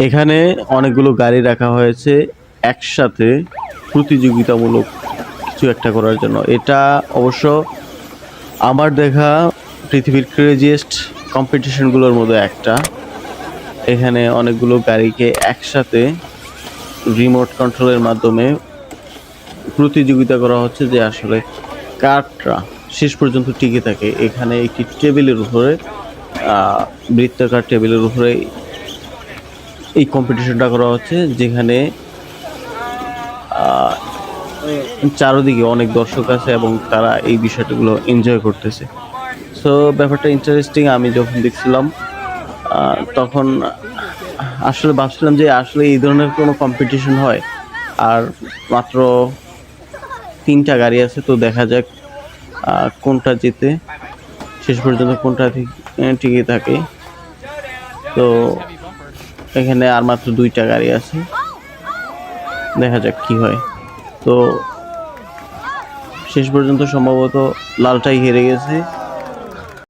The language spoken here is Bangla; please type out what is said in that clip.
এখানে অনেকগুলো গাড়ি রাখা হয়েছে একসাথে প্রতিযোগিতামূলক কিছু একটা করার জন্য। এটা অবশ্য আমার দেখা পৃথিবীর ক্রেজিয়েস্ট কম্পিটিশনগুলোর মধ্যে একটা। এখানে অনেকগুলো গাড়িকে একসাথে রিমোট কন্ট্রোলের মাধ্যমে প্রতিযোগিতা করা হচ্ছে যে আসলে কারটা শেষ পর্যন্ত টিকে থাকে। এখানে একটি টেবিলের উপরে বৃত্তাকার টেবিলের উপরে এই কম্পিটিশনটা করা হচ্ছে, যেখানে চারদিকে অনেক দর্শক আছে এবং তারা এই বিষয়গুলো এনজয় করতেছে। সো ব্যাপারটা ইন্টারেস্টিং। আমি যখন দেখছিলাম তখন আসলে ভাবছিলাম যে আসলে এই ধরনের কোনো কম্পিটিশন হয়। আর মাত্র 3টা গাড়ি আছে, তো দেখা যাক কোনটা জিতে, শেষ পর্যন্ত কোনটা টিকে থাকে। তো এখানে আর মাত্র 2টা গাড়ি আছে, দেখা যাক কি হয়। তো শেষ পর্যন্ত সম্ভবত লালটাই হেরে গেছে।